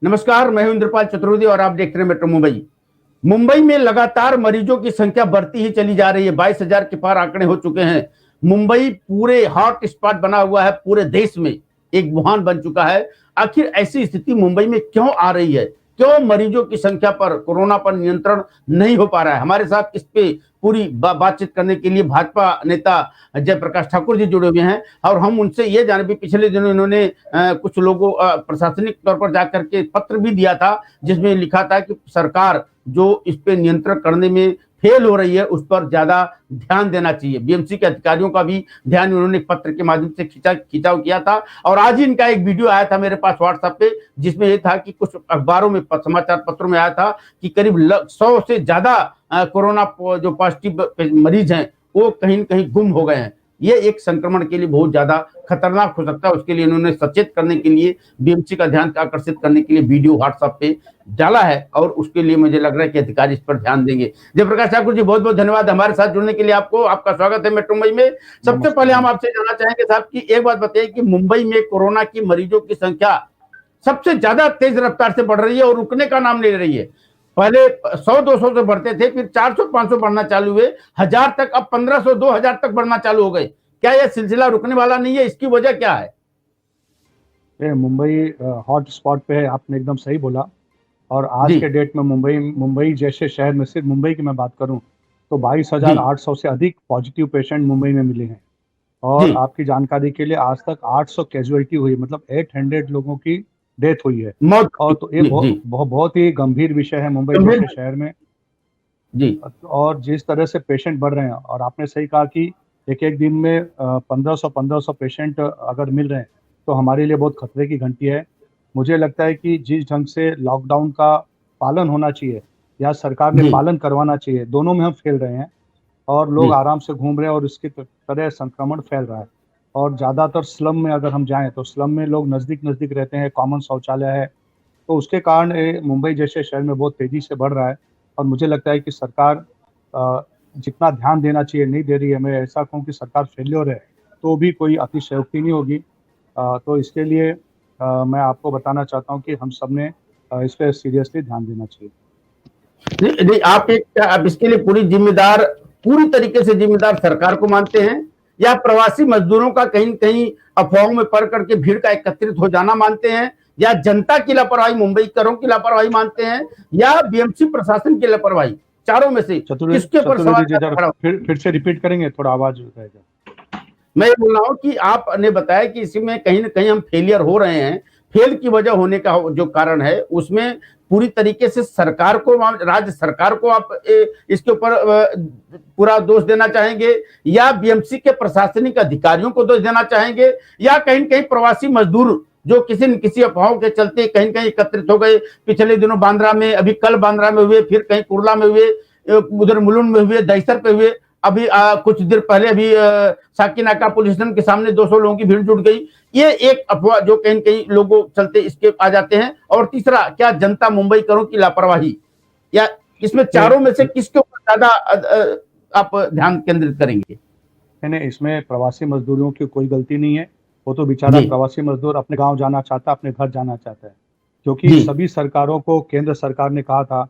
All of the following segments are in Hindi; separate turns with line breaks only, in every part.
नमस्कार, मैं हूं इंद्रपाल चतुर्वेदी और आप देख रहे हैं मेट्रो मुंबई। मुंबई में लगातार मरीजों की संख्या बढ़ती ही चली जा रही है। 22,000 के पार आंकड़े हो चुके हैं। मुंबई पूरे हॉट स्पॉट बना हुआ है, पूरे देश में एक वुहान बन चुका है। आखिर ऐसी स्थिति मुंबई में क्यों आ रही है? क्यों मरीजों की संख्या पर, कोरोना पर नियंत्रण नहीं हो पा रहा है? हमारे साथ इस पे पूरी बातचीत करने के लिए भाजपा नेता जयप्रकाश ठाकुर जी जुड़े हुए हैं और हम उनसे ये जाने भी, पिछले दिनों इन्होंने कुछ लोगों प्रशासनिक तौर पर जाकर के पत्र भी दिया था जिसमें लिखा था कि सरकार जो इस पे नियंत्रण करने में फेल हो रही है उस पर ज्यादा ध्यान देना चाहिए। बीएमसी के अधिकारियों का भी ध्यान उन्होंने पत्र के माध्यम से खिंचाव किया था और आज ही इनका एक वीडियो आया था मेरे पास व्हाट्सएप पे, जिसमें ये था कि कुछ अखबारों में, समाचार पत्रों में आया था कि करीब 100 से ज्यादा कोरोना जो पॉजिटिव मरीज हैं वो कहीं न कहीं गुम हो गए हैं। ये एक संक्रमण के लिए बहुत ज्यादा खतरनाक हो सकता है। उसके लिए इन्होंने सचेत करने के लिए, बीएमसी का ध्यान आकर्षित करने के लिए वीडियो व्हाट्सएप पे डाला है और उसके लिए मुझे लग रहा है कि अधिकारी इस पर ध्यान देंगे। जयप्रकाश ठाकुर जी, बहुत बहुत धन्यवाद हमारे साथ जुड़ने के लिए। आपको, आपका स्वागत है मेट्रो मुंबई में। सबसे पहले हम आपसे जानना चाहेंगे साहब कि एक बात बताइए कि मुंबई में कोरोना की मरीजों की संख्या सबसे ज्यादा तेज रफ्तार से बढ़ रही है और रुकने का नाम ले रही है। पहले 100-200 से बढ़ते थे, फिर 400-500 बढ़ना चालू हुए, 1000 तक, अब 1500, 2000 तक बढ़ना चालू हो गए। क्या यह सिलसिला रुकने वाला नहीं है? इसकी वजह क्या है?
मुंबई हॉट स्पॉट पे है, आपने एकदम सही बोला। और आज के डेट में मुंबई जैसे शहर में, सिर्फ मुंबई की मैं बात करूं तो 22,800 से अधिक पॉजिटिव पेशेंट मुंबई में मिले हैं। और आपकी जानकारी के लिए आज तक 800 कैजुअलिटी हुई, मतलब 800 लोगों की डेथ हुई है। और तो ये बहुत ही गंभीर विषय है मुंबई जैसे शहर में जी। और जिस तरह से पेशेंट बढ़ रहे हैं, और आपने सही कहा कि एक एक दिन में 1500 पेशेंट अगर मिल रहे हैं तो हमारे लिए बहुत खतरे की घंटी है। मुझे लगता है कि जिस ढंग से लॉकडाउन का पालन होना चाहिए या सरकार ने पालन करवाना चाहिए, दोनों में हम फेल रहे हैं और लोग आराम से घूम रहे हैं और इसकी तरह संक्रमण फैल रहा है। और ज़्यादातर स्लम में अगर हम जाएं तो स्लम में लोग नज़दीक नज़दीक रहते हैं, कॉमन शौचालय है, तो उसके कारण मुंबई जैसे शहर में बहुत तेज़ी से बढ़ रहा है। और मुझे लगता है कि सरकार जितना ध्यान देना चाहिए नहीं दे रही है। मैं ऐसा कहूँ कि सरकार फेल्योर है तो भी कोई अतिशयोक्ति नहीं होगी। तो इसके लिए मैं आपको बताना चाहता हूँ कि हम सब ने इस पर सीरियसली ध्यान देना चाहिए।
नहीं, आप इसके लिए पूरी तरीके से जिम्मेदार सरकार को मानते हैं या प्रवासी मजदूरों का कहीं कहीं अफवाहों में पड़ करके भीड़ का एकत्रित हो जाना मानते हैं, या जनता की लापरवाही, मुंबईकरों की लापरवाही मानते हैं, या बीएमसी प्रशासन की लापरवाही? चारों में से किसके ऊपर सवाल?
फिर से रिपीट करेंगे, थोड़ा आवाज रहेगा।
मैं ये बोल रहा हूँ कि आपने बताया कि इसमें कहीं ना कहीं हम फेलियर हो रहे हैं। फेल की वजह होने का जो कारण है उसमें पूरी तरीके से सरकार को, राज्य सरकार को आप इसके ऊपर पूरा दोष देना चाहेंगे, या बीएमसी के प्रशासनिक अधिकारियों को दोष देना चाहेंगे, या कहीं कहीं प्रवासी मजदूर जो किसी न किसी अफवाहों के चलते कहीं कहीं एकत्रित हो गए? पिछले दिनों बांद्रा में, अभी कल बांद्रा में हुए, फिर कहीं कुर्ला में हुए, उधर मुलुंड में हुए, दहिसर पे हुए, अभी कुछ देर पहले अभी साकीनाका पुलिस स्टेशन के सामने 200 लोगों की भीड़ जुट गई। ये एक अफवाह जो कहीं कहीं लोगों चलते इसके आ जाते हैं। और तीसरा, क्या जनता मुंबईकरों की लापरवाही, या इसमें चारों में से किसके ऊपर ज्यादा आप ध्यान केंद्रित करेंगे?
नहीं, इसमें प्रवासी मजदूरों की कोई गलती नहीं है। वो तो बेचारा प्रवासी मजदूर अपने गांव जाना चाहता है, अपने घर जाना चाहता है। क्योंकि सभी सरकारों को केंद्र सरकार ने कहा था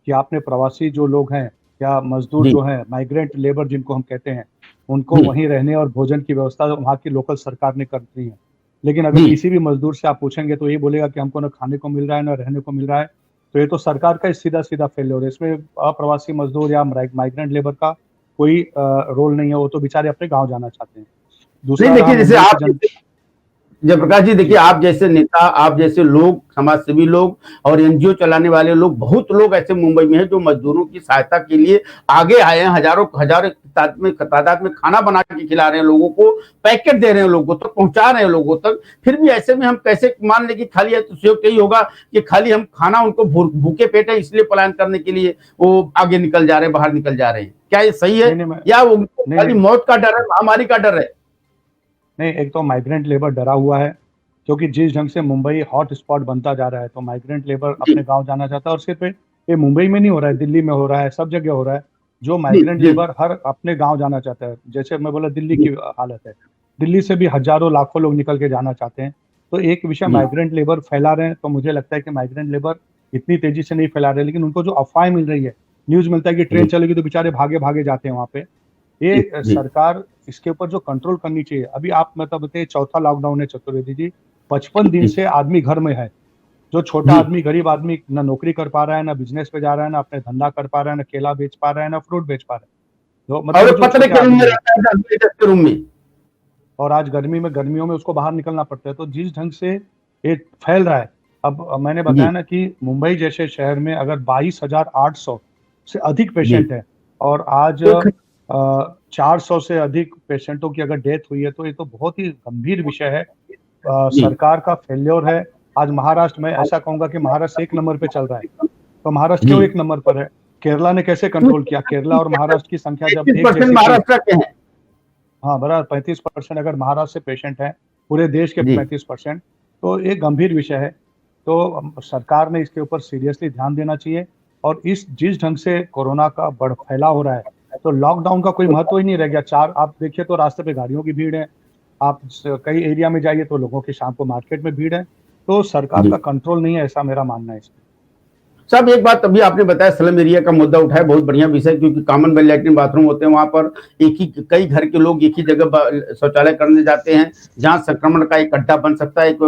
कि आपने प्रवासी जो लोग हैं या मजदूर जो हैं, माइग्रेंट लेबर जिनको हम कहते हैं, उनको वहीं रहने और भोजन की व्यवस्था वहाँ की लोकल सरकार ने कर दी है। लेकिन अगर किसी भी मजदूर से आप पूछेंगे तो ये बोलेगा कि हमको ना खाने को मिल रहा है ना रहने को मिल रहा है। तो ये तो सरकार का सीधा सीधा फेल्योर है। इसमें अप्रवासी मजदूर या माइग्रेंट लेबर का कोई रोल नहीं है। वो तो बेचारे अपने गाँव जाना चाहते हैं।
दूसरा, देखिए, जैसे आप जयप्रकाश जी, देखिए, आप जैसे नेता, आप जैसे लोग, समाज सेवी लोग और एनजीओ चलाने वाले लोग, बहुत लोग ऐसे मुंबई में हैं जो मजदूरों की सहायता के लिए आगे आए हैं। हजारों तादाद में खाना बना के खिला रहे हैं लोगों को, पैकेट दे रहे हैं लोगों तक, पहुंचा रहे हैं लोगों तक। फिर भी ऐसे में हम कैसे मान लें कि खाली है तो यही होगा कि खाली हम खाना उनको भूखे पेट है इसलिए पलायन करने के लिए वो आगे निकल जा रहे हैं, बाहर निकल जा रहे हैं? क्या ये सही है, या वो खाली मौत का डर है, महामारी का डर है?
नहीं, एक तो माइग्रेंट लेबर डरा हुआ है, क्योंकि जिस ढंग से मुंबई हॉट स्पॉट बनता जा रहा है तो माइग्रेंट लेबर अपने गांव जाना चाहता है। और सिर्फ ये मुंबई में नहीं हो रहा है, दिल्ली में हो रहा है, सब जगह हो रहा है। जो माइग्रेंट लेबर हर अपने गांव जाना चाहता है, जैसे मैं बोला दिल्ली की हालत है, दिल्ली से भी हजारों लाखों लोग निकल के जाना चाहते हैं। तो एक विषय माइग्रेंट लेबर फैला रहे हैं, तो मुझे लगता है कि माइग्रेंट लेबर इतनी तेजी से नहीं फैला रहे, लेकिन उनको जो अफवाहें मिल रही है, न्यूज मिलता है कि ट्रेन चलेगी तो बेचारे भागे भागे जाते हैं वहां पे। ये सरकार इसके ऊपर जो कंट्रोल करनी चाहिए। अभी आप मतलब बताइए, चौथा लॉकडाउन है चतुर्वेदी जी, 55 दिन से आदमी घर में है। जो छोटा आदमी, गरीब आदमी, ना नौकरी कर पा रहा है, ना बिजनेस पे जा रहा है, ना अपने धंधा कर पा रहा है, ना केला बेच पा रहा है, ना फ्रूट बेच पा रहा है। तो मतलब जो छोटे आदमी है,
रूम में,
और आज गर्मियों में उसको बाहर निकलना पड़ता है। तो जिस ढंग से ये फैल रहा है, अब मैंने बताया ना कि मुंबई जैसे शहर में अगर 22,800 से अधिक पेशेंट है, और आज 400 से अधिक पेशेंटों की अगर डेथ हुई है, तो ये तो बहुत ही गंभीर विषय है। सरकार का फेल्योर है। आज महाराष्ट्र में ऐसा कहूंगा कि महाराष्ट्र 1 नंबर पे चल रहा है। तो महाराष्ट्र क्यों 1 नंबर पर है? केरला ने कैसे कंट्रोल किया? केरला और महाराष्ट्र की संख्या जब एक जैसी,
महाराष्ट्र के हैं,
हाँ बराबर 35% अगर महाराष्ट्र से पेशेंट हैं, पूरे देश के 35%, तो एक गंभीर विषय है। तो सरकार ने इसके ऊपर सीरियसली ध्यान देना चाहिए। और जिस ढंग से कोरोना का फैलाव हो रहा है, तो लॉकडाउन का कोई महत्व ही नहीं रह गया। आप देखिए तो रास्ते पे गाड़ियों की भीड़ है, आप कई एरिया में जाइए तो लोगों की शाम को मार्केट में भीड़ है। तो सरकार का कंट्रोल नहीं है, ऐसा मेरा मानना है इसमें।
साहब एक बात अभी आपने बताया, स्लम एरिया का मुद्दा उठाया, बहुत बढ़िया विषय, क्योंकि कॉमन लैट्रिन बाथरूम होते हैं वहां पर, कई घर के लोग एक ही जगह शौचालय करने जाते हैं, जहां संक्रमण का एक अड्डा बन सकता है, एक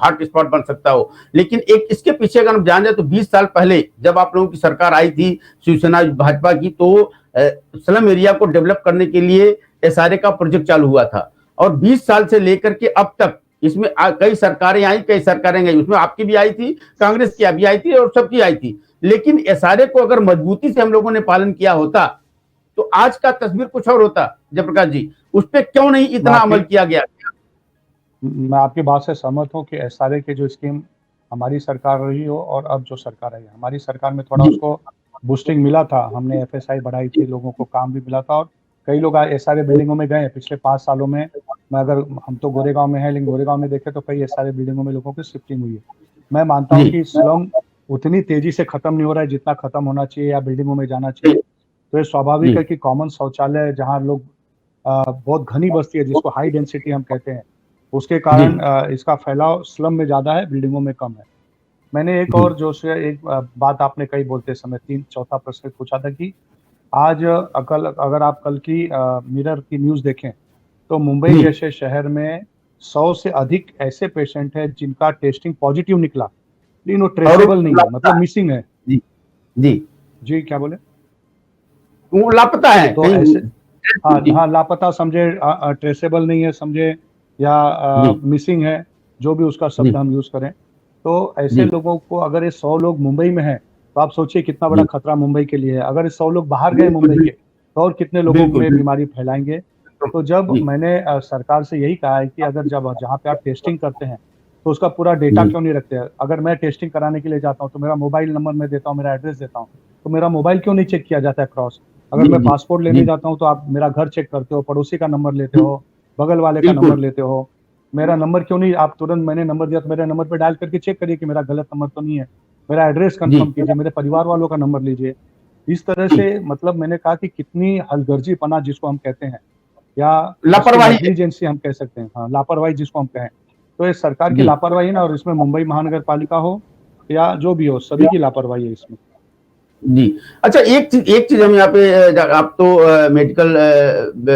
हॉट स्पॉट बन सकता हो। लेकिन एक इसके पीछे अगर हम जान जाए तो 20 साल पहले जब आप लोगों की सरकार आई थी, शिवसेना भाजपा की, तो स्लम एरिया को डेवलप करने के लिए SRA का प्रोजेक्ट चालू हुआ था। और 20 साल से लेकर के अब तक इसमें कई सरकारें आई, कई सरकारें गई, उसमें आपकी भी आई थी, कांग्रेस की भी आई थी, और सबकी आई थी। लेकिन SRA को अगर मजबूती से हम लोगों ने पालन किया होता तो आज का तस्वीर कुछ और होता। जयप्रकाश जी, उस पर क्यों नहीं इतना अमल किया गया?
मैं आपकी बात से सहमत हूं कि SRA की जो स्कीम हमारी सरकार रही हो और अब जो सरकार आई, हमारी सरकार में थोड़ा उसको बूस्टिंग मिला था। हमने FSI बढ़ाई थी, लोगों को काम भी मिला था, और कई लोग SRA बिल्डिंगों में गए पिछले 5 सालों में। मैं अगर हम तो गोरेगांव में है, लेकिन गोरेगांव में देखे तो कई SRA बिल्डिंगों में लोगों की शिफ्टिंग हुई है। मैं मानता हूँ कि स्लम उतनी तेजी से खत्म नहीं हो रहा है जितना खत्म होना चाहिए या बिल्डिंगों में जाना चाहिए। तो ये स्वाभाविक है कि कॉमन शौचालय, जहाँ लोग बहुत घनी बस्ती है, जिसको हाई डेंसिटी हम कहते हैं, उसके कारण इसका फैलाव स्लम में ज्यादा है, बिल्डिंगों में कम है। मैंने एक और जो एक बात आपने कही बोलते समय, चौथा प्रश्न पूछा था कि आज अगर आप कल की मिरर की न्यूज देखें तो मुंबई जैसे शहर में 100 से अधिक ऐसे पेशेंट हैं जिनका टेस्टिंग पॉजिटिव निकला, लेकिन वो ट्रेसेबल नहीं है, मतलब मिसिंग है।
जी जी
जी, क्या बोले?
वो लापता है
तो ऐसे, हाँ लापता समझे, ट्रेसेबल नहीं है समझे, या मिसिंग है, जो भी उसका शब्द हम यूज करें। तो ऐसे लोगों को, अगर ये 100 लोग मुंबई में हैं, तो आप सोचिए कितना बड़ा खतरा मुंबई के लिए है। अगर 100 लोग बाहर गए मुंबई के, तो और कितने लोगों में बीमारी फैलाएंगे। तो जब मैंने सरकार से यही कहा है कि अगर जहाँ पे आप टेस्टिंग करते हैं तो उसका पूरा डेटा क्यों नहीं रखते हैं? अगर मैं टेस्टिंग कराने के लिए जाता हूँ तो मेरा मोबाइल नंबर मैं देता हूँ, मेरा एड्रेस देता हूँ, तो मेरा मोबाइल क्यों नहीं चेक किया जाता है क्रॉस? अगर मैं पासपोर्ट लेने जाता हूँ तो आप मेरा घर चेक करते हो, पड़ोसी का नंबर लेते हो, बगल वाले का नंबर लेते हो, मेरा नंबर क्यों नहीं? आप तुरंत, मैंने नंबर दिया तो मेरे नंबर पे डायल करके चेक करिए कि मेरा गलत नंबर तो नहीं है, मेरा एड्रेस कंफर्म कीजिए, मेरे परिवार वालों का नंबर लीजिए। इस तरह से मतलब मैंने कहा कि कितनी हलगर्जीपना जिसको हम कहते हैं, या
लापरवाही,
नेग्लिजेंसी हम कह सकते हैं, हाँ लापरवाही जिसको हम कहें, तो ये सरकार की लापरवाही ना, और इसमें मुंबई महानगर पालिका हो या जो भी हो, सभी की लापरवाही है इसमें।
जी अच्छा, एक चीज हम यहाँ पे, आप तो मेडिकल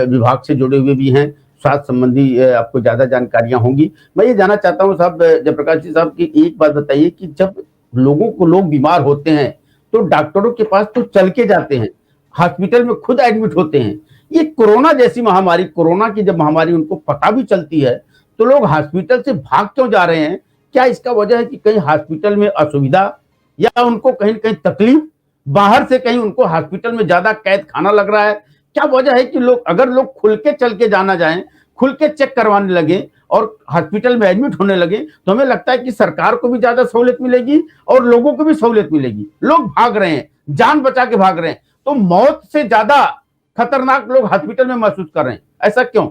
विभाग से जुड़े हुए भी हैं, स्वास्थ्य संबंधी आपको ज्यादा जानकारियां होंगी। मैं ये जानना चाहता हूँ साहब, जयप्रकाश जी साहब, की एक बात बताइए कि जब लोग बीमार होते हैं तो डॉक्टरों के पास तो चल के जाते हैं, हॉस्पिटल में खुद एडमिट होते हैं। ये कोरोना जैसी महामारी, कोरोना की जब महामारी उनको पता भी चलती है तो लोग हॉस्पिटल से भाग क्यों जा रहे हैं? क्या इसका वजह है कि कहीं हॉस्पिटल में असुविधा, या उनको कहीं कहीं तकलीफ, बाहर से कहीं उनको हॉस्पिटल में ज्यादा कैद खाना लग रहा है? क्या वजह है कि अगर लोग खुल के चल के जाना जाएं, खुल के चेक करवाने लगे और हॉस्पिटल में एडमिट होने लगे, तो हमें लगता है कि सरकार को भी ज्यादा सहूलियत मिलेगी और लोगों को भी सहूलियत मिलेगी। लोग भाग रहे हैं, जान बचा के भाग रहे हैं, तो मौत से ज्यादा खतरनाक लोग हॉस्पिटल में महसूस कर रहे हैं, ऐसा क्यों?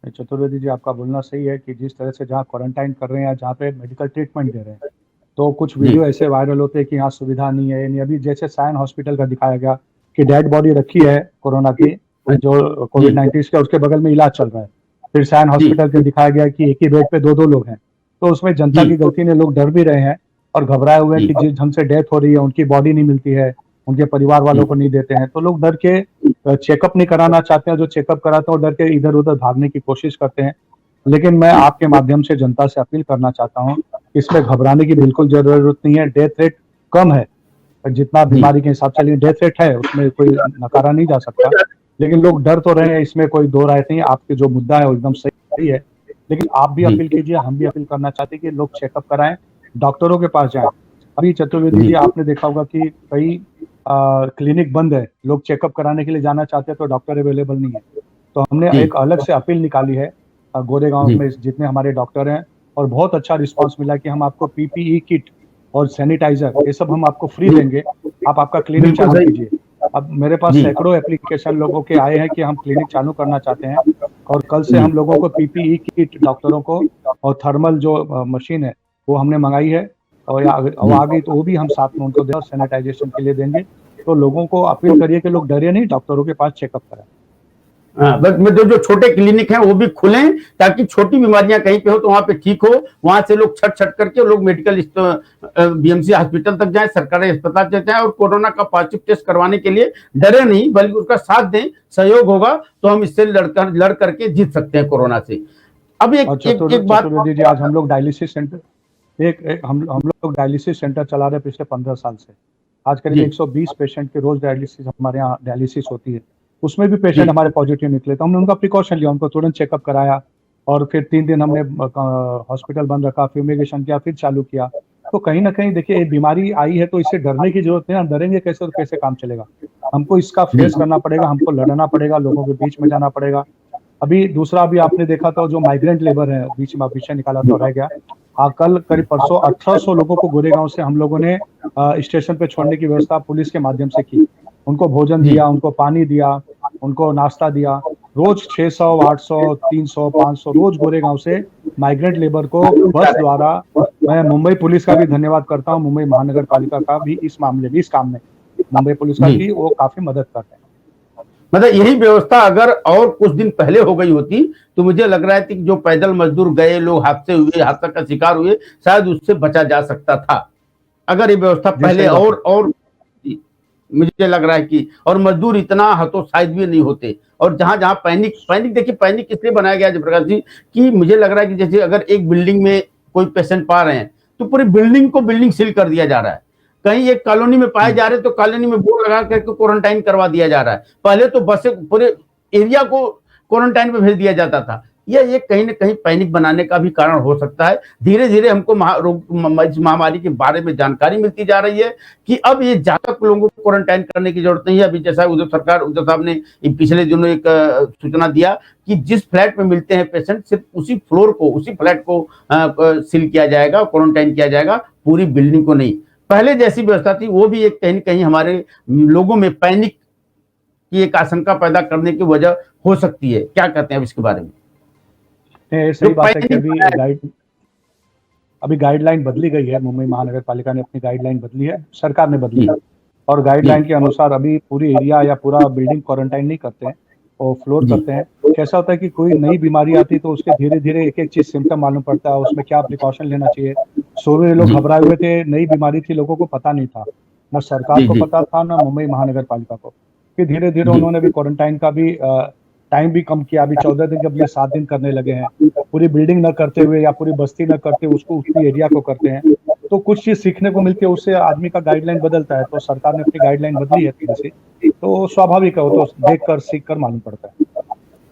चतुर्वेदी जी, आपका बोलना सही है कि जिस तरह से जहाँ क्वारंटाइन कर रहे हैं, जहाँ पे मेडिकल ट्रीटमेंट दे रहे हैं, तो कुछ वीडियो ऐसे वायरल होते हैं कि यहाँ सुविधा नहीं है। नहीं, अभी जैसे सायन हॉस्पिटल का दिखाया गया कि डेड बॉडी रखी है कोरोना की, जो कोविड-19 का, उसके बगल में इलाज चल रहा है। फिर सायन हॉस्पिटल के दिखाया गया कि एक ही बेड पे 2-2 लोग हैं। तो उसमें जनता
जी
की गलती ने लोग डर भी रहे हैं और घबराए हुए हैं
जी
कि जिस ढंग से डेथ हो रही है उनकी बॉडी नहीं मिलती है, उनके परिवार वालों
जी
को नहीं देते हैं, तो लोग डर के चेकअप नहीं कराना चाहते हैं। जो चेकअप कराते हैं वो डर के इधर-उधर भागने की कोशिश करते हैं। लेकिन मैं
जी
आपके माध्यम से जनता से अपील करना चाहता हूँ, इसमें घबराने की बिल्कुल ज़रूरत नहीं है। डेथ रेट कम है, जितना
जी
बीमारी के हिसाब से, लेकिन डेथ रेट है, उसमें कोई नकारा नहीं जा सकता। लेकिन लोग डर तो रहे हैं, इसमें कोई दो राय नहीं है। आपके जो मुद्दा है वो एकदम सही है। लेकिन आप भी
जी
अपील कीजिए, हम भी अपील करना चाहते हैं कि लोग चेकअप कराएँ, डॉक्टरों के पास जाएँ। अभी चतुर्वेदी जी
जी
आपने देखा होगा कि कई क्लिनिक बंद है, लोग चेकअप कराने के लिए जाना चाहते हैं तो डॉक्टर अवेलेबल नहीं है। तो हमने
जी
एक अलग से अपील निकाली है गोरेगाँव
जी
में जितने हमारे डॉक्टर हैं, और बहुत अच्छा रिस्पॉन्स मिला कि हम आपको पीपीई किट और सैनिटाइज़र ये सब हम आपको फ्री
जी
देंगे, आप आपका क्लिनिक
बिल्कुल
चालू
सही।
कीजिए। अब मेरे पास
जी
सैकड़ों एप्लीकेशन लोगों के आए हैं कि हम क्लिनिक चालू करना चाहते हैं, और कल से
जी
हम लोगों को पीपीई किट डॉक्टरों को और थर्मल जो मशीन है वो हमने मंगाई है, और वो
जी
आ गई तो वो भी हम साथ में उनको दें और सैनिटाइजेशन के लिए देंगे। तो लोगों को अपील करिए कि लोग डरिए नहीं, डॉक्टरों के पास चेकअप कराएँ।
हाँ, बस में जो जो छोटे क्लिनिक हैं वो भी खुलें ताकि छोटी बीमारियां कहीं पे हो तो वहां पे ठीक हो, वहां से लोग छट छट करके लोग मेडिकल बीएमसी हॉस्पिटल तक जाएं, सरकारी अस्पताल तक जाएं और कोरोना का पॉजिटिव टेस्ट करवाने के लिए डरे नहीं बल्कि उसका साथ दें। सहयोग होगा तो हम इससे लड़ करके जीत सकते हैं कोरोना से। अब
और
एक बात
चतुर्वेदी जी, आज हम लोग डायलिसिस सेंटर, एक हम लोग डायलिसिस सेंटर चला रहे हैं पिछले 15 साल से। आज करीब
जी
120 पेशेंट की रोज डायलिसिस हमारे यहाँ डायलिसिस होती है। उसमें भी
जी
पेशेंट हमारे पॉजिटिव निकले तो हमने उनका प्रिकॉशन लिया, उनको तुरंत चेकअप कराया, और फिर 3 दिन हमने हॉस्पिटल बंद रखा, फ्यूमिगेशन किया, फिर चालू किया। तो कहीं न कहीं देखिए, ये बीमारी आई है तो इससे डरने की ज़रूरत नहीं है। हम डरेंगे कैसे और कैसे काम चलेगा? हमको इसका
जी
फेस करना पड़ेगा, हमको लड़ना पड़ेगा, लोगों के बीच में जाना पड़ेगा। अभी दूसरा भी आपने देखा था, जो माइग्रेंट लेबर है, बीच में विषय निकाला
जी
तो रह गया। कल करीब परसों 1800 लोगों को गोरेगाँव से हम लोगों ने स्टेशन पे छोड़ने की व्यवस्था पुलिस के माध्यम से की। उनको भोजन
जी
दिया, उनको पानी दिया, उनको नाश्ता दिया। रोज़ 600, 800, 300, 500 रोज़ गोरेगाँव से माइग्रेंट लेबर को बस द्वारा, मैं मुंबई पुलिस का भी धन्यवाद करता हूँ, मुंबई महानगर पालिका का भी इस मामले में, इस काम में, मुंबई पुलिस का,
जी
कि वो काफ़ी मदद कर रहे हैं।
मतलब यही व्यवस्था अगर और कुछ दिन पहले हो गई होती तो मुझे लग रहा है कि जो पैदल मजदूर गए, लोग हादसे हुए, हादसा का शिकार हुए, शायद उससे बचा जा सकता था अगर ये व्यवस्था
जी,
पहले
सही बात है।
और मुझे लग रहा है कि और मजदूर इतना हतोत्साहित भी नहीं होते। और जहां जहां पैनिक पैनिक देखिए, पैनिक इसलिए बनाया गया जयप्रकाश जी कि मुझे लग रहा है कि जैसे अगर एक बिल्डिंग में कोई पेशेंट पा रहे हैं तो पूरी बिल्डिंग को बिल्डिंग सील कर दिया जा रहा है। कहीं एक कॉलोनी में पाए
हुँ।
जा रहे तो कॉलोनी में बोर्ड लगा करके क्वारंटाइन करवा दिया जा रहा है। पहले तो बसें पूरे एरिया को क्वारंटाइन में भेज दिया जाता था। ये कहीं ना कहीं पैनिक बनाने का भी कारण हो सकता है। धीरे धीरे हमको इस महामारी के बारे में जानकारी मिलती जा रही है कि अब ये ज्यादा लोगों को क्वारंटाइन करने की जरूरत नहीं है। अभी जैसा उद्धव साहब ने पिछले दिनों एक सूचना दिया कि जिस फ्लैट में मिलते हैं पेशेंट, सिर्फ उसी फ्लोर को, उसी फ्लैट को सील किया जाएगा, क्वारंटाइन किया जाएगा, पूरी बिल्डिंग को नहीं। पहले जैसी व्यवस्था थी वो भी एक कहीं न कहीं हमारे लोगों में पैनिक की एक आशंका पैदा करने की वजह हो सकती है। क्या कहते हैं अब इसके बारे में?
ये
जो
सही बात है कि
पैनिक
अभी गाइडलाइन बदली गई है, मुंबई महानगर पालिका ने अपनी गाइडलाइन बदली है, सरकार ने बदली
जी
है, और
जी
गाइडलाइन के अनुसार अभी पूरी एरिया या पूरा बिल्डिंग क्वारंटाइन नहीं करते हैं, वो फ्लोर
जी
करते हैं। कैसा होता है कि कोई नई बीमारी आती है तो उसके धीरे-धीरे एक-एक चीज़ सिम्पटम मालूम पड़ता है, उसमें क्या प्रिकॉशन लेना चाहिए। शुरू में लोग
जी
घबराए हुए थे, नई बीमारी थी, लोगों को पता नहीं था, ना सरकार
जी
को
जी
पता था, ना मुंबई महानगर पालिका को। फिर धीरे-धीरे
जी
उन्होंने भी क्वारंटाइन का भी टाइम भी कम किया, अभी 14 दिन के बदले 7 दिन करने लगे हैं। पूरी बिल्डिंग ना करते हुए या पूरी बस्ती ना करते, उसको उसी एरिया को करते हैं। तो कुछ चीज़ सीखने को मिलती है, उससे आदमी का गाइडलाइन बदलता है, तो सरकार ने अपनी गाइडलाइन बदली है थोड़ी-सी, तो स्वाभाविक है, वो तो देख कर, सीख कर मालूम पड़ता है।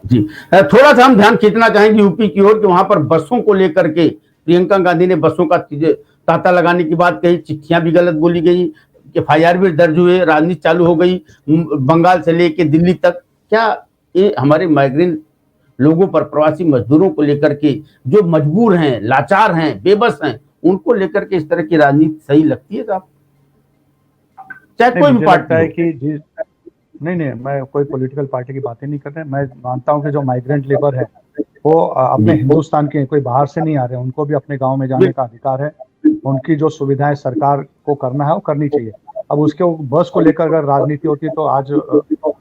जी थोड़ा सा हम ध्यान खींचना चाहेंगे यूपी की ओर कि वहां पर बसों को लेकर के प्रियंका गांधी ने बसों का तांता लगाने की बात कही, चिट्ठियां भी गलत बोली गई, एफआईआर भी दर्ज हुए, राजनीति चालू हो गई बंगाल से लेके दिल्ली तक। क्या ये हमारे माइग्रेंट लोगों पर, प्रवासी मजदूरों को लेकर के जो मजबूर हैं, लाचार हैं, बेबस हैं, उनको लेकर के इस तरह की राजनीति सही लगती है साहब? चाहे
नहीं,
कोई भी
मुझे
पार्टी
लगता है
हो।
कि नहीं, नहीं, मैं कोई पॉलिटिकल पार्टी की बातें नहीं कर रहे हैं। मैं मानता हूँ कि जो माइग्रेंट लेबर है, वो अपने
जी
हिंदुस्तान के हैं, कोई बाहर से नहीं आ रहे हैं, उनको भी अपने गाँव में जाने का अधिकार है। उनकी जो सुविधाएँ सरकार को करना है, वो करनी चाहिए। अब उसके बस को लेकर अगर राजनीति होती तो आज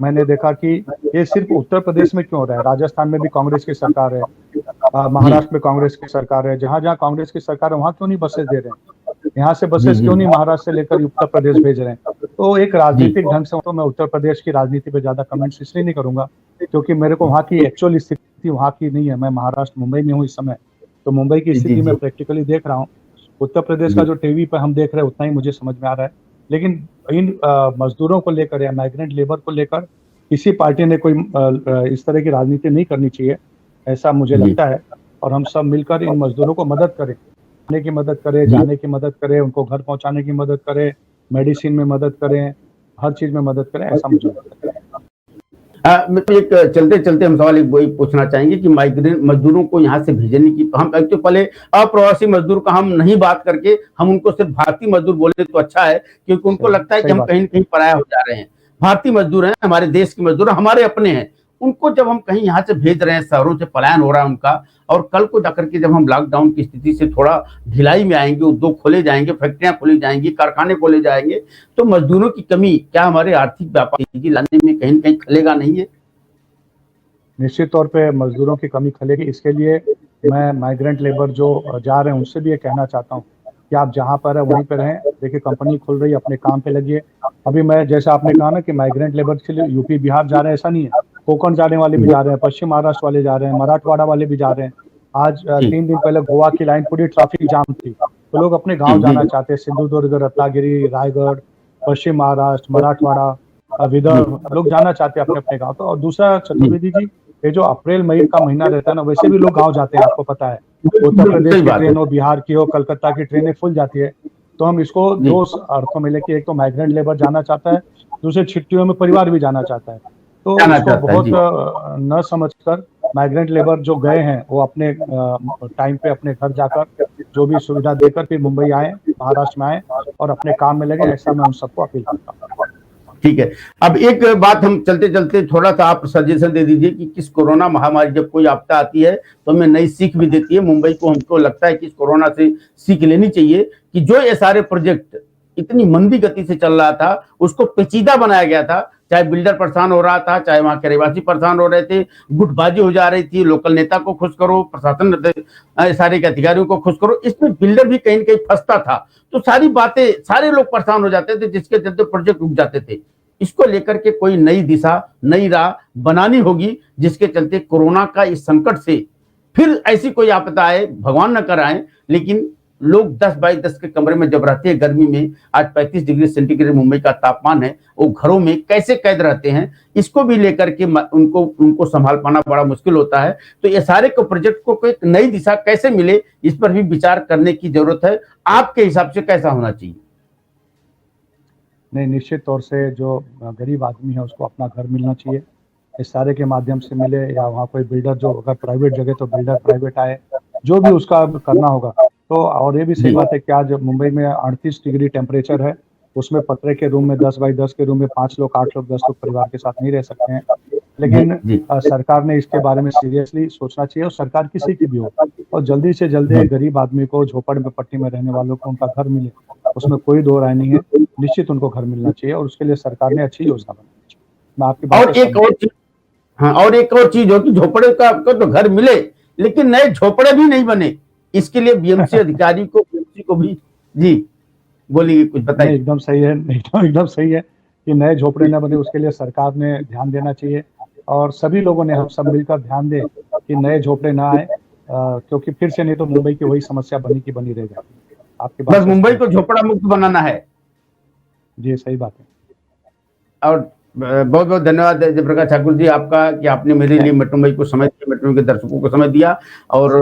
मैंने देखा कि ये सिर्फ उत्तर प्रदेश में क्यों हो रहा है, राजस्थान में भी कांग्रेस की सरकार है, महाराष्ट्र में कांग्रेस की सरकार है, जहां जहां कांग्रेस की सरकार है वहां क्यों नहीं बसेस दे रहे हैं, यहाँ से बसेस क्यों नहीं महाराष्ट्र से लेकर उत्तर प्रदेश भेज रहे हैं। तो एक राजनीतिक ढंग से, तो मैं उत्तर प्रदेश की राजनीति पे ज्यादा कमेंट्स इसलिए नहीं करूंगा क्योंकि मेरे को वहाँ की एक्चुअल स्थिति वहाँ की नहीं है। मैं महाराष्ट्र मुंबई में हूँ इस समय, तो मुंबई की स्थिति मैं प्रैक्टिकली देख रहा हूँ। उत्तर प्रदेश का जो टीवी पे हम देख रहे हैं उतना ही मुझे समझ में आ रहा है, लेकिन इन मजदूरों को लेकर या माइग्रेंट लेबर को लेकर किसी पार्टी ने कोई इस तरह की राजनीति नहीं करनी चाहिए, ऐसा मुझे लगता है। और हम सब मिलकर इन मजदूरों को मदद करें, खाने की मदद करें, जाने की मदद करें, उनको घर पहुंचाने की मदद करें, मेडिसिन में मदद करें, हर चीज में मदद करें, ऐसा मुझे लगता है।
एक चलते चलते हम सवाल एक वही पूछना चाहेंगे कि माइग्रेंट मजदूरों को यहाँ से भेजने की, हम तो पहले अप्रवासी मजदूर का हम नहीं बात करके हम उनको सिर्फ भारतीय मजदूर बोले तो अच्छा है, क्योंकि उनको लगता है कि हम कहीं न कहीं पराया हो जा रहे हैं। भारतीय मजदूर हैं, हमारे देश के मजदूर, हमारे अपने हैं। उनको जब हम कहीं यहाँ से भेज रहे हैं, शहरों से पलायन हो रहा है उनका, और कल को जाकर के जब हम लॉकडाउन की स्थिति से थोड़ा ढिलाई में आएंगे, उद्योग खोले जाएंगे, फैक्ट्रियां खोली जाएंगी, कारखाने खोले जाएंगे, तो मजदूरों की कमी क्या हमारे आर्थिक व्यापार लाने में कहीं न कहीं खलेगा नहीं है?
निश्चित तौर पे मजदूरों की कमी खलेगी। इसके लिए मैं माइग्रेंट लेबर जो जा रहे हैं उनसे भी ये कहना चाहता हूँ कि आप जहाँ पर है वहीं पर रहें। देखिए कंपनी खुल रही है, अपने काम पे लगिए। अभी मैं, जैसा आपने कहा ना कि माइग्रेंट लेबर के लिए यूपी बिहार जा रहे हैं, ऐसा नहीं है, कोकण जाने वाले भी जा रहे हैं, पश्चिम महाराष्ट्र वाले जा रहे हैं, मराठवाड़ा वाले भी जा रहे हैं। आज 3 दिन पहले गोवा की लाइन पूरी ट्रैफिक जाम थी, तो लोग अपने गाँव जाना चाहते हैं, सिंधुदुर्ग, रत्नागिरी, रायगढ़, पश्चिम महाराष्ट्र, मराठवाड़ा, विदर्भ, लोग जाना चाहते हैं अपने अपने गाँव। तो और दूसरा, चतुर्वेदी जी, ये जो अप्रैल मई का महीना रहता है ना, वैसे भी लोग गांव जाते हैं, आपको पता है। उत्तर प्रदेश की ट्रेन हो, बिहार की हो, कलकत्ता की ट्रेनें फुल जाती है। तो हम इसको दो अर्थों में लेके, एक तो माइग्रेंट लेबर जाना चाहता है, दूसरे छुट्टियों में परिवार भी जाना चाहता है। तो इसको बहुत न समझकर माइग्रेंट लेबर जो गए हैं वो अपने टाइम पे अपने घर जाकर जो भी सुविधा देकर फिर मुंबई आए, महाराष्ट्र में आए और अपने काम में लगे, ऐसा मैं उन सबको अपील करता हूँ।
ठीक है, अब एक बात हम चलते चलते थोड़ा सा आप सजेशन दे दीजिए कि किस कोरोना महामारी जब कोई आपदा आती है तो हमें नई सीख भी देती है। मुंबई को हमको लगता है कि इस कोरोना से सीख लेनी चाहिए कि जो ये सारे प्रोजेक्ट इतनी मंदी गति से चल रहा था उसको पेचीदा बनाया गया था। चाहे बिल्डर परेशान हो रहा था, चाहे वहां के रहवासी परेशान हो रहे थे, गुटबाजी हो जा रही थी, लोकल नेता को खुश करो, प्रशासन सारे के अधिकारियों को खुश करो, इसमें बिल्डर भी कहीं न कहीं फंसता था। तो सारी बातें, सारे लोग परेशान हो जाते थे, जिसके चलते प्रोजेक्ट रुक जाते थे। इसको लेकर के कोई नई दिशा, नई राह बनानी होगी, जिसके चलते कोरोना का इस संकट से फिर ऐसी कोई आपदा आए, भगवान न कराए, लेकिन लोग 10 बाई 10 के कमरे में जब रहते हैं गर्मी में, आज 35 डिग्री सेंटीग्रेड मुंबई का तापमान है, वो घरों में कैसे कैद रहते हैं, इसको भी लेकर के उनको संभाल पाना बड़ा मुश्किल होता है। तो ये सारे को प्रोजेक्ट को एक नई दिशा कैसे मिले, इस पर भी विचार करने की जरूरत है। आपके हिसाब से कैसा होना चाहिए?
नहीं, निश्चित तौर से जो गरीब आदमी है उसको अपना घर मिलना चाहिए, इस सारे के माध्यम से मिले, या वहाँ कोई बिल्डर, जो अगर प्राइवेट जगह तो बिल्डर प्राइवेट आए, जो भी उसका करना होगा। तो और ये भी सही बात है कि आज मुंबई में 38 डिग्री टेम्परेचर है, उसमें पतरे के रूम में 10 बाई 10 के रूम में 5 लोग, 8 लोग, 10 लोग परिवार के साथ नहीं रह सकते हैं। लेकिन सरकार ने इसके बारे में सीरियसली सोचना चाहिए, और सरकार किसी की भी हो, और जल्दी से जल्दी गरीब आदमी को, झोपड़ में पट्टी में रहने वालों को उनका घर मिले, उसमें कोई दो राय नहीं है। निश्चित उनको घर मिलना चाहिए और उसके लिए सरकार ने अच्छी योजना बनानी चाहिए। मैं आपकी बात
और एक और चीज, हाँ, और एक और चीज हो कि झोपड़े का आपको तो घर मिले, लेकिन नए झोपड़े भी नहीं बने, इसके लिए बीएमसी अधिकारी को, बीएमसी को भी, जी बोलिए, कुछ बताइए।
एकदम सही है, एकदम सही है कि नए झोपड़े न बने, उसके लिए सरकार ने ध्यान देना चाहिए, और सभी लोगों ने, हम सब मिलकर ध्यान दें कि नए झोपड़े ना आए, क्योंकि फिर से नहीं तो मुंबई की वही समस्या बनी की बनी रह जाती है। आपकी बात,
बस मुंबई को झोपड़ा मुक्त बनाना है।
जी सही बात है।
और बहुत बहुत धन्यवाद जयप्रकाश ठाकुर जी आपका, कि आपने मेरे लिए मेट्रो मुंबई को समय दिया, मेट्रो के दर्शकों को समय दिया। और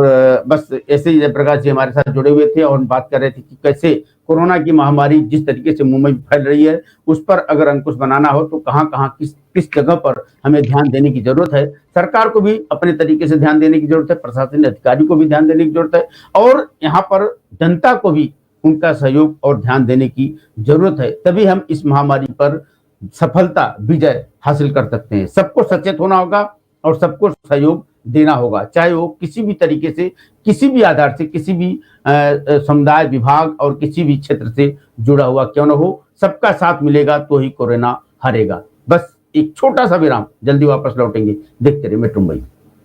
बस ऐसे ही जयप्रकाश जी हमारे साथ जुड़े हुए थे और बात कर रहे थे कि कैसे कोरोना की महामारी जिस तरीके से मुंबई में फैल रही है, उस पर अगर अंकुश बनाना हो तो कहाँ कहाँ किस जगह पर हमें ध्यान देने की जरूरत है। सरकार को भी अपने तरीके से ध्यान देने की जरूरत है, प्रशासनिक अधिकारी को भी ध्यान देने की जरूरत है, और यहाँ पर जनता को भी उनका सहयोग और ध्यान देने की जरूरत है। तभी हम इस महामारी पर सफलता, विजय हासिल कर सकते हैं। सबको सचेत होना होगा और सबको सहयोग देना होगा, चाहे वो किसी भी तरीके से, किसी भी आधार से, किसी भी समुदाय, विभाग और किसी भी क्षेत्र से जुड़ा हुआ क्यों न हो, सबका साथ मिलेगा तो ही कोरोना हारेगा। बस एक छोटा सा विराम, जल्दी वापस लौटेंगे। देखते रहिए मेट्रो मुंबई।